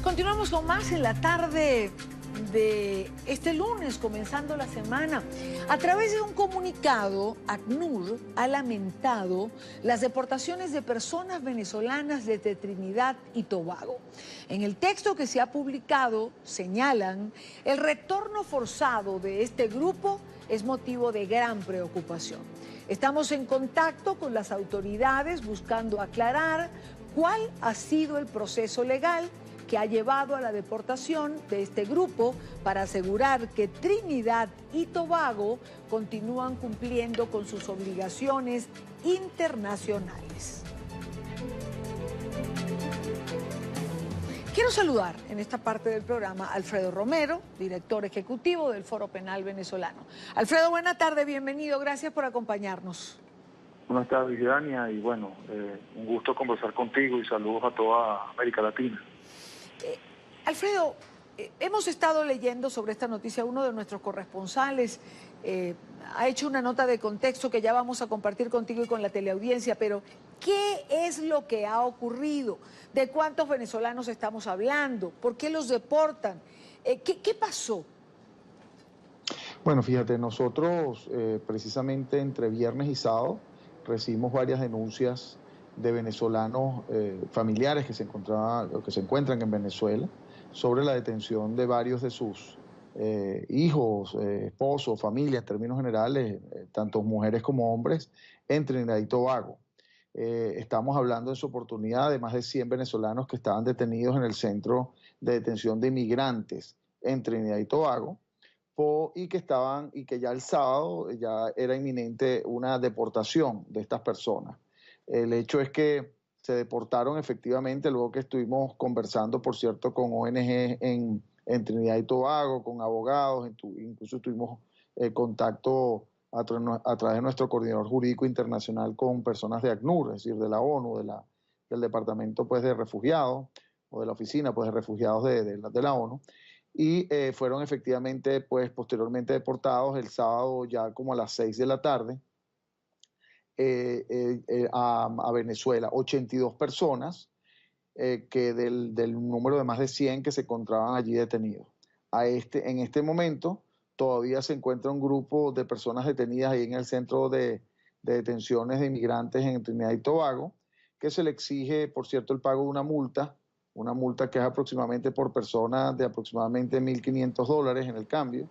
Continuamos con más en la tarde de este lunes, comenzando la semana. A través de un comunicado, ACNUR ha lamentado las deportaciones de personas venezolanas desde Trinidad y Tobago. En el texto que se ha publicado, señalan, el retorno forzado de este grupo es motivo de gran preocupación. Estamos en contacto con las autoridades buscando aclarar cuál ha sido el proceso legal que ha llevado a la deportación de este grupo para asegurar que Trinidad y Tobago continúan cumpliendo con sus obligaciones internacionales. Quiero saludar en esta parte del programa a Alfredo Romero, director ejecutivo del Foro Penal Venezolano. Alfredo, buena tarde, bienvenido, gracias por acompañarnos. Buenas tardes, Dania, y bueno, un gusto conversar contigo y saludos a toda América Latina. Alfredo, hemos estado leyendo sobre esta noticia, uno de nuestros corresponsales ha hecho una nota de contexto que ya vamos a compartir contigo y con la teleaudiencia, pero ¿qué es lo que ha ocurrido? ¿De cuántos venezolanos estamos hablando? ¿Por qué los deportan? ¿Qué pasó? Bueno, fíjate, nosotros precisamente entre viernes y sábado recibimos varias denuncias de venezolanos familiares que se encuentran en Venezuela sobre la detención de varios de sus hijos, esposos, familias, en términos generales, tanto mujeres como hombres, en Trinidad y Tobago. Estamos hablando en su oportunidad de más de 100 venezolanos que estaban detenidos en el Centro de Detención de Inmigrantes en Trinidad y Tobago, y que ya el sábado ya era inminente una deportación de estas personas. El hecho es que se deportaron efectivamente luego que estuvimos conversando, por cierto, con ONG en Trinidad y Tobago, con abogados, incluso tuvimos contacto a través de nuestro coordinador jurídico internacional con personas de ACNUR, es decir, de la ONU, del Departamento pues, de Refugiados, o de la Oficina pues, de Refugiados de la ONU, y fueron efectivamente pues, posteriormente deportados el sábado ya como a las 6 de la tarde, a Venezuela, 82 personas que del número de más de 100 que se encontraban allí detenidos. En este momento todavía se encuentra un grupo de personas detenidas ahí en el centro de detenciones de inmigrantes en Trinidad y Tobago, que se le exige, por cierto, el pago de una multa que es aproximadamente por persona de aproximadamente $1.500 en el cambio,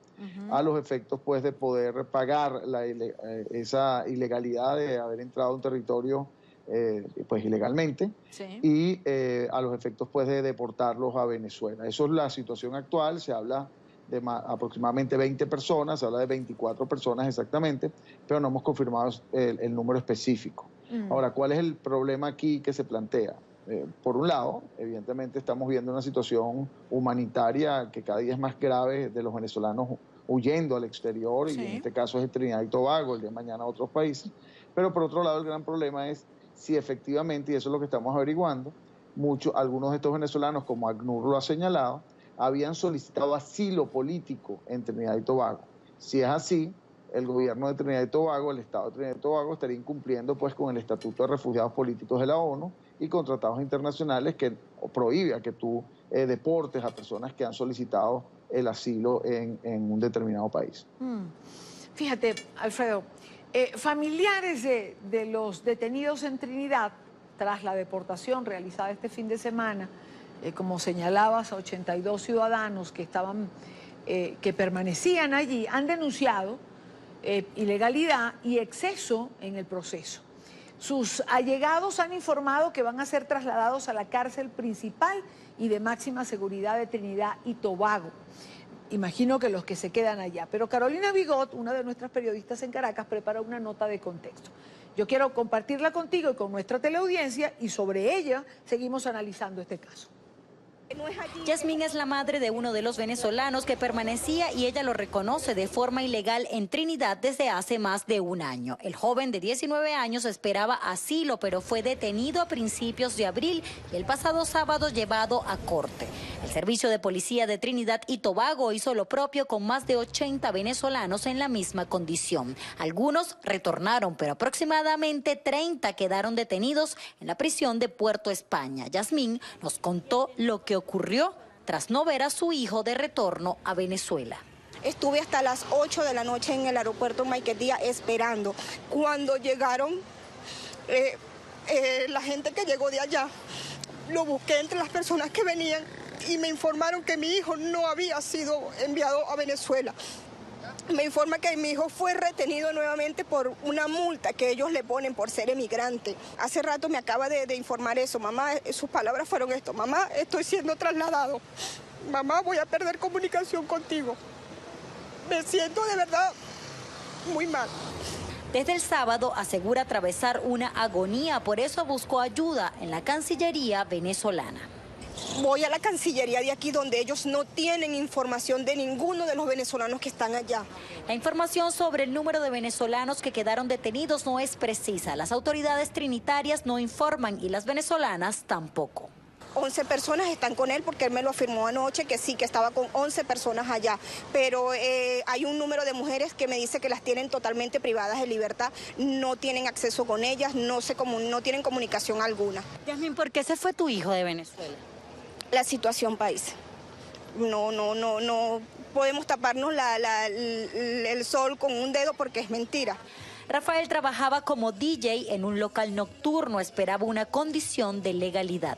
a los efectos pues de poder pagar esa ilegalidad de haber entrado a un territorio pues ilegalmente, sí. Y a los efectos pues de deportarlos a Venezuela. Eso es la situación actual, se habla de aproximadamente 20 personas, se habla de 24 personas exactamente, pero no hemos confirmado el número específico. Ahora, ¿cuál es el problema aquí que se plantea? Por un lado, evidentemente estamos viendo una situación humanitaria que cada día es más grave de los venezolanos huyendo al exterior, sí. Y en este caso es de Trinidad y Tobago, el día de mañana a otros países. Pero por otro lado, el gran problema es si efectivamente, y eso es lo que estamos averiguando, algunos de estos venezolanos, como ACNUR lo ha señalado, habían solicitado asilo político en Trinidad y Tobago. Si es así, el gobierno de Trinidad y Tobago, el Estado de Trinidad y Tobago, estaría incumpliendo pues, con el Estatuto de Refugiados Políticos de la ONU y con tratados internacionales que prohíbe a que tú deportes a personas que han solicitado el asilo en un determinado país. Fíjate, Alfredo, familiares de los detenidos en Trinidad, tras la deportación realizada este fin de semana, como señalabas, a 82 ciudadanos que permanecían allí, han denunciado ilegalidad y exceso en el proceso. Sus allegados han informado que van a ser trasladados a la cárcel principal y de máxima seguridad de Trinidad y Tobago. Imagino que los que se quedan allá. Pero Carolina Bigot, una de nuestras periodistas en Caracas, prepara una nota de contexto. Yo quiero compartirla contigo y con nuestra teleaudiencia y sobre ella seguimos analizando este caso. Yasmín es la madre de uno de los venezolanos que permanecía y ella lo reconoce de forma ilegal en Trinidad desde hace más de un año. El joven de 19 años esperaba asilo, pero fue detenido a principios de abril y el pasado sábado llevado a corte. El Servicio de Policía de Trinidad y Tobago hizo lo propio con más de 80 venezolanos en la misma condición. Algunos retornaron, pero aproximadamente 30 quedaron detenidos en la prisión de Puerto España. Yasmín nos contó lo que ocurrió tras no ver a su hijo de retorno a Venezuela. Estuve hasta las 8 de la noche en el aeropuerto Maiquetía esperando. Cuando llegaron, la gente que llegó de allá, lo busqué entre las personas que venían y me informaron que mi hijo no había sido enviado a Venezuela. Me informa que mi hijo fue retenido nuevamente por una multa que ellos le ponen por ser emigrante. Hace rato me acaba de informar eso. Mamá, sus palabras fueron esto: mamá, estoy siendo trasladado. Mamá, voy a perder comunicación contigo. Me siento de verdad muy mal. Desde el sábado asegura atravesar una agonía, por eso buscó ayuda en la Cancillería venezolana. Voy a la Cancillería de aquí, donde ellos no tienen información de ninguno de los venezolanos que están allá. La información sobre el número de venezolanos que quedaron detenidos no es precisa. Las autoridades trinitarias no informan y las venezolanas tampoco. 11 personas están con él, porque él me lo afirmó anoche, que sí, que estaba con 11 personas allá. Pero hay un número de mujeres que me dice que las tienen totalmente privadas de libertad, no tienen acceso con ellas, no tienen comunicación alguna. Yasmín, ¿por qué se fue tu hijo de Venezuela? La situación país. No podemos taparnos el sol con un dedo, porque es mentira. Rafael trabajaba como DJ en un local nocturno, esperaba una condición de legalidad.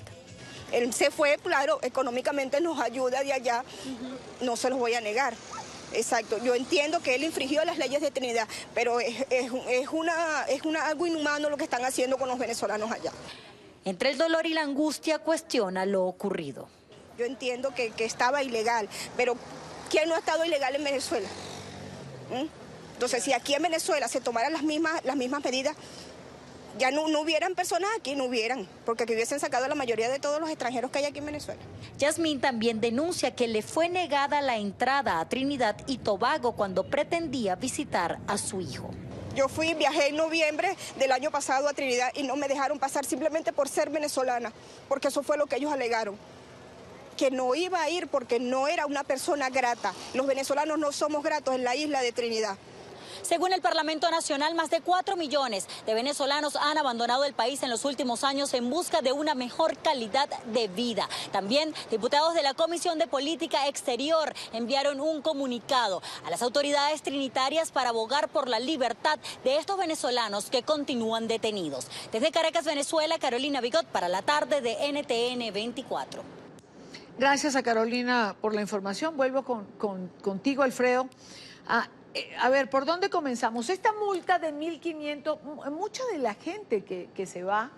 Él se fue, claro, económicamente nos ayuda de allá, no se los voy a negar. Exacto, yo entiendo que él infringió las leyes de Trinidad, pero es algo inhumano lo que están haciendo con los venezolanos allá. Entre el dolor y la angustia cuestiona lo ocurrido. Yo entiendo que estaba ilegal, pero ¿quién no ha estado ilegal en Venezuela? Entonces, si aquí en Venezuela se tomaran las mismas medidas, ya no hubieran personas aquí, no hubieran, porque aquí hubiesen sacado a la mayoría de todos los extranjeros que hay aquí en Venezuela. Yasmín también denuncia que le fue negada la entrada a Trinidad y Tobago cuando pretendía visitar a su hijo. Yo viajé en noviembre del año pasado a Trinidad y no me dejaron pasar simplemente por ser venezolana, porque eso fue lo que ellos alegaron, que no iba a ir porque no era una persona grata. Los venezolanos no somos gratos en la isla de Trinidad. Según el Parlamento Nacional, más de 4 millones de venezolanos han abandonado el país en los últimos años en busca de una mejor calidad de vida. También diputados de la Comisión de Política Exterior enviaron un comunicado a las autoridades trinitarias para abogar por la libertad de estos venezolanos que continúan detenidos. Desde Caracas, Venezuela, Carolina Bigot para la tarde de NTN 24. Gracias a Carolina por la información. Vuelvo contigo, Alfredo. A ver, ¿por dónde comenzamos? Esta multa de 1.500, mucha de la gente que se va,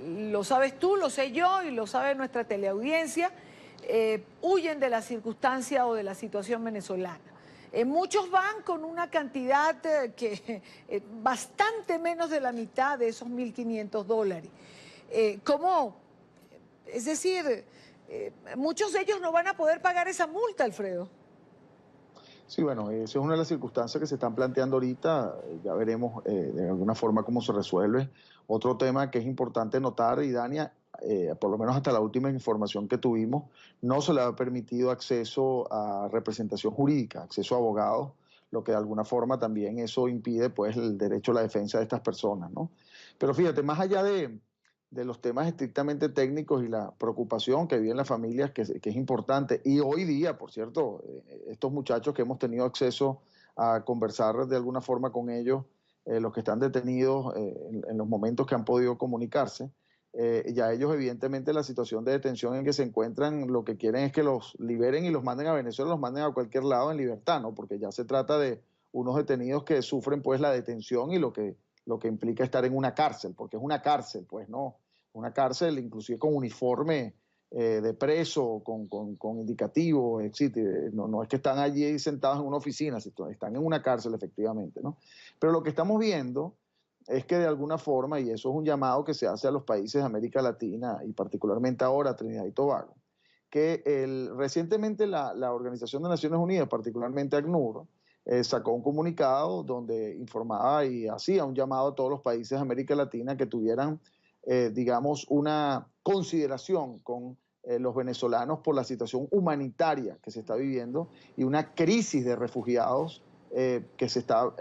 lo sabes tú, lo sé yo y lo sabe nuestra teleaudiencia, huyen de la circunstancia o de la situación venezolana. Muchos van con una cantidad que bastante menos de la mitad de esos $1.500. ¿Cómo? Es decir, muchos de ellos no van a poder pagar esa multa, Alfredo. Sí, bueno, esa es una de las circunstancias que se están planteando ahorita. Ya veremos de alguna forma cómo se resuelve. Otro tema que es importante notar, y Dania, por lo menos hasta la última información que tuvimos, no se le ha permitido acceso a representación jurídica, acceso a abogados, lo que de alguna forma también eso impide pues el derecho a la defensa de estas personas, ¿no? Pero fíjate, más allá de los temas estrictamente técnicos y la preocupación que viven las familias, que es importante. Y hoy día, por cierto, estos muchachos que hemos tenido acceso a conversar de alguna forma con ellos, los que están detenidos en los momentos que han podido comunicarse, ya ellos evidentemente la situación de detención en que se encuentran, lo que quieren es que los liberen y los manden a Venezuela, los manden a cualquier lado en libertad, ¿no? Porque ya se trata de unos detenidos que sufren pues la detención y lo que implica estar en una cárcel, porque es una cárcel, pues no, una cárcel inclusive con uniforme de preso, con indicativo, no es que están allí sentados en una oficina, están en una cárcel efectivamente, ¿no? Pero lo que estamos viendo es que de alguna forma, y eso es un llamado que se hace a los países de América Latina y particularmente ahora a Trinidad y Tobago, que recientemente la Organización de Naciones Unidas, particularmente ACNUR, sacó un comunicado donde informaba y hacía un llamado a todos los países de América Latina que tuvieran, digamos, una consideración con los venezolanos por la situación humanitaria que se está viviendo y una crisis de refugiados que se está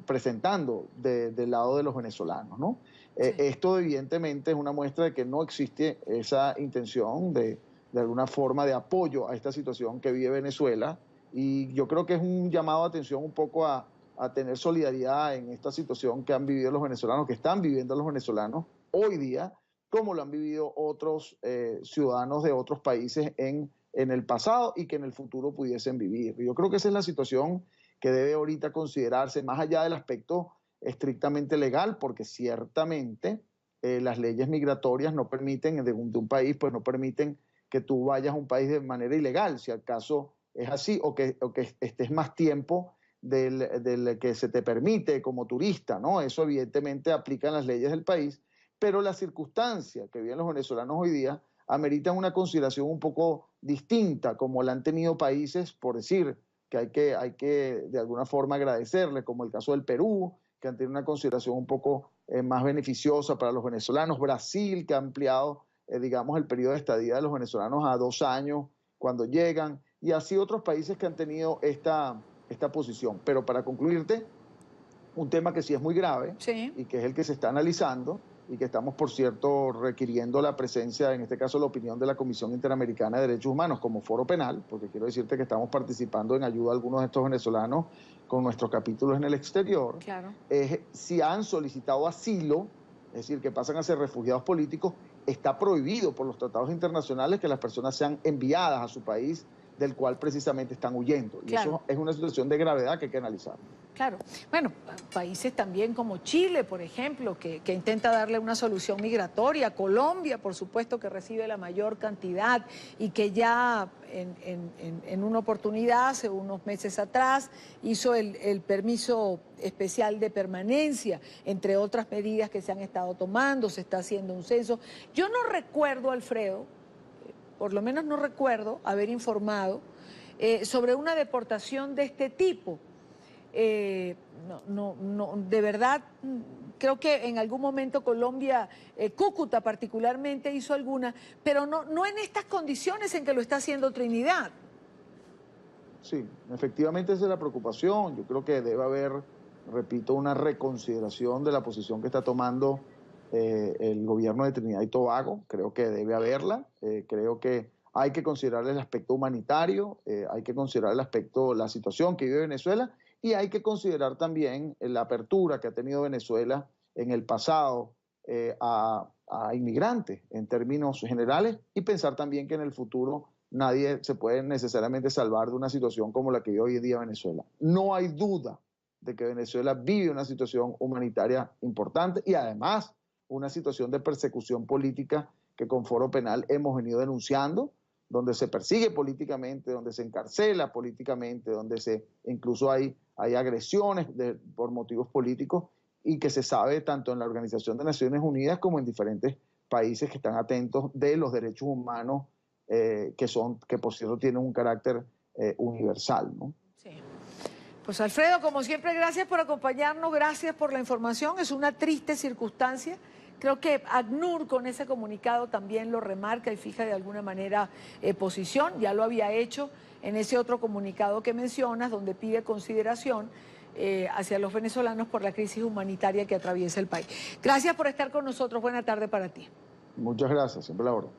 presentando del lado de los venezolanos, ¿no? Sí. Esto evidentemente es una muestra de que no existe esa intención de de alguna forma de apoyo a esta situación que vive Venezuela, y yo creo que es un llamado de atención un poco a tener solidaridad en esta situación que han vivido los venezolanos, que están viviendo los venezolanos hoy día, como lo han vivido otros ciudadanos de otros países en el pasado y que en el futuro pudiesen vivir. Yo creo que esa es la situación que debe ahorita considerarse, más allá del aspecto estrictamente legal, porque ciertamente las leyes migratorias no permiten, de un país, pues no permiten que tú vayas a un país de manera ilegal, si acaso es así, o que estés más tiempo del que se te permite como turista, ¿no? Eso evidentemente aplica en las leyes del país, pero la circunstancia que viven los venezolanos hoy día ameritan una consideración un poco distinta, como la han tenido países, por decir, que hay que de alguna forma agradecerle, como el caso del Perú, que han tenido una consideración un poco más beneficiosa para los venezolanos, Brasil, que ha ampliado, digamos, el periodo de estadía de los venezolanos a 2 años cuando llegan, y así otros países que han tenido esta posición. Pero para concluirte, un tema que sí es muy grave, Sí. y que es el que se está analizando, y que estamos, por cierto, requiriendo la presencia, en este caso la opinión de la Comisión Interamericana de Derechos Humanos como foro penal, porque quiero decirte que estamos participando en ayuda a algunos de estos venezolanos con nuestros capítulos en el exterior. Claro. Si han solicitado asilo, es decir, que pasan a ser refugiados políticos, está prohibido por los tratados internacionales que las personas sean enviadas a su país del cual precisamente están huyendo. Y Claro. eso es una situación de gravedad que hay que analizar. Claro. Bueno, países también como Chile, por ejemplo, que intenta darle una solución migratoria, Colombia, por supuesto, que recibe la mayor cantidad y que ya en una oportunidad, hace unos meses atrás, hizo el permiso especial de permanencia, entre otras medidas que se han estado tomando, se está haciendo un censo. Yo no recuerdo, Alfredo, por lo menos no recuerdo haber informado sobre una deportación de este tipo. De verdad, creo que en algún momento Colombia, Cúcuta particularmente hizo alguna, pero no en estas condiciones en que lo está haciendo Trinidad. Sí, efectivamente esa es la preocupación. Yo creo que debe haber, repito, una reconsideración de la posición que está tomando el gobierno de Trinidad y Tobago. Creo que debe haberla. Creo que hay que considerar el aspecto humanitario, hay que considerar el aspecto, la situación que vive Venezuela, y hay que considerar también la apertura que ha tenido Venezuela en el pasado a inmigrantes en términos generales, y pensar también que en el futuro nadie se puede necesariamente salvar de una situación como la que vive hoy en día Venezuela. No hay duda de que Venezuela vive una situación humanitaria importante y además una situación de persecución política que con foro penal hemos venido denunciando, donde se persigue políticamente, donde se encarcela políticamente, donde incluso hay agresiones por motivos políticos, y que se sabe tanto en la Organización de Naciones Unidas como en diferentes países que están atentos de los derechos humanos, que por cierto tienen un carácter universal, ¿no? Sí. Pues Alfredo, como siempre, gracias por acompañarnos, gracias por la información. Es una triste circunstancia. Creo que ACNUR con ese comunicado también lo remarca y fija de alguna manera posición. Ya lo había hecho en ese otro comunicado que mencionas, donde pide consideración hacia los venezolanos por la crisis humanitaria que atraviesa el país. Gracias por estar con nosotros. Buena tarde para ti. Muchas gracias, siempre la orden.